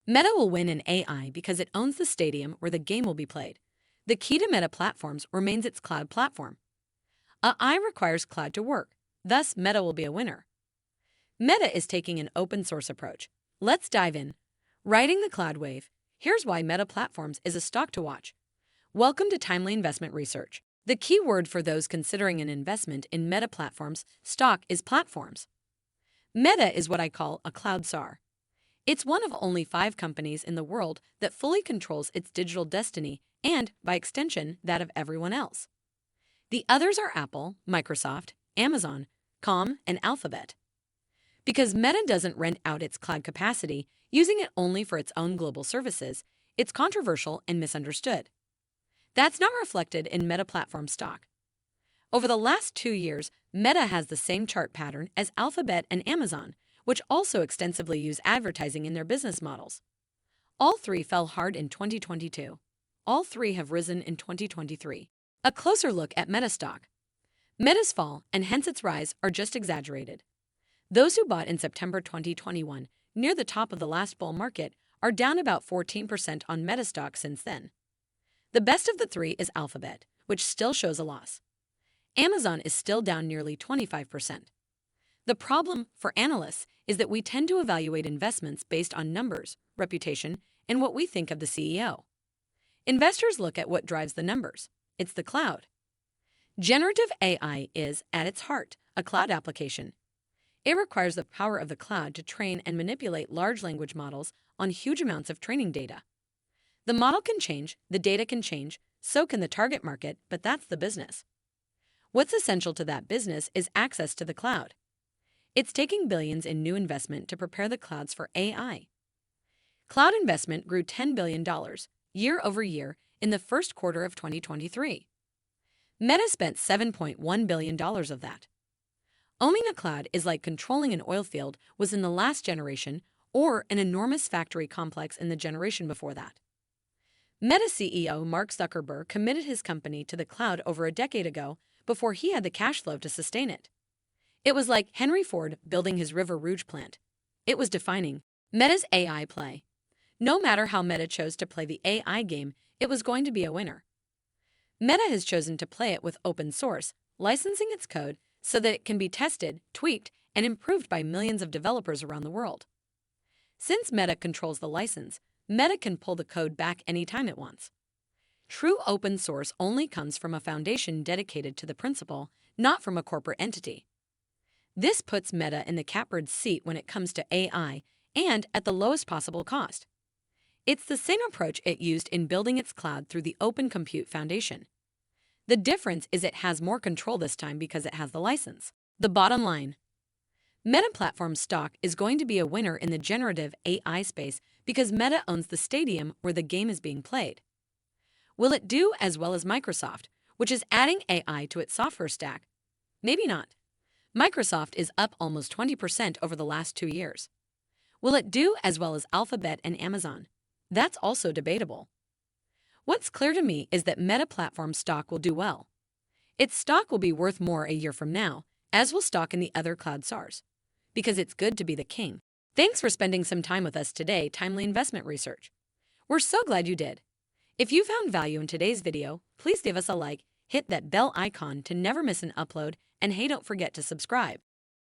Meta will win in AI because it owns the stadium where the game will be played. The key to Meta platforms remains its cloud platform. AI requires cloud to work, thus Meta will be a winner. Meta is taking an open source approach. Let's dive in. Riding the cloud wave. Here's why Meta Platforms is a stock to watch. Welcome to Timely Investment Research. The key word for those considering an investment in Meta Platforms stock is platforms. Meta is what I call a cloud SAR. It's one of only 5 companies in the world that fully controls its digital destiny and, by extension, that of everyone else. The others are Apple, Microsoft, Amazon, Com, and Alphabet. Because Meta doesn't rent out its cloud capacity, using it only for its own global services, it's controversial and misunderstood. That's not reflected in Meta Platform stock. Over the last 2 years, Meta has the same chart pattern as Alphabet and Amazon, which also extensively use advertising in their business models. All 3 fell hard in 2022. All 3 have risen in 2023. A closer look at Meta stock. Meta's fall, and hence its rise, are just exaggerated. Those who bought in September 2021, near the top of the last bull market, are down about 14% on Meta stock since then. The best of the 3 is Alphabet, which still shows a loss. Amazon is still down nearly 25%. The problem for analysts is that we tend to evaluate investments based on numbers, reputation, and what we think of the CEO. Investors look at what drives the numbers. It's the cloud. Generative AI is, at its heart, a cloud application. It requires the power of the cloud to train and manipulate large language models on huge amounts of training data. The model can change, the data can change, so can the target market, but that's the business. What's essential to that business is access to the cloud. It's taking billions in new investment to prepare the clouds for AI. Cloud investment grew $10 billion year over year in the first quarter of 2023. Meta spent $7.1 billion of that. Owning a cloud is like controlling an oil field was in the last generation or an enormous factory complex in the generation before that. Meta CEO Mark Zuckerberg committed his company to the cloud over a decade ago before he had the cash flow to sustain it. It was like Henry Ford building his River Rouge plant. It was defining Meta's AI play. No matter how Meta chose to play the AI game, it was going to be a winner. Meta has chosen to play it with open source, licensing its code so that it can be tested, tweaked, and improved by millions of developers around the world. Since Meta controls the license, Meta can pull the code back anytime it wants. True open source only comes from a foundation dedicated to the principle, not from a corporate entity. This puts Meta in the catbird seat when it comes to AI and at the lowest possible cost. It's the same approach it used in building its cloud through the Open Compute Foundation. The difference is it has more control this time because it has the license. The bottom line: Meta Platforms stock is going to be a winner in the generative AI space because Meta owns the stadium where the game is being played. Will it do as well as Microsoft, which is adding AI to its software stack? Maybe not. Microsoft is up almost 20% over the last 2 years. Will it do as well as Alphabet and Amazon? That's also debatable. What's clear to me is that Meta Platforms stock will do well. Its stock will be worth more a year from now, as will stock in the other cloud SARs. Because it's good to be the king. Thanks for spending some time with us today, Timely Investment Research. We're so glad you did. If you found value in today's video, please give us a like, hit that bell icon to never miss an upload, and hey, don't forget to subscribe.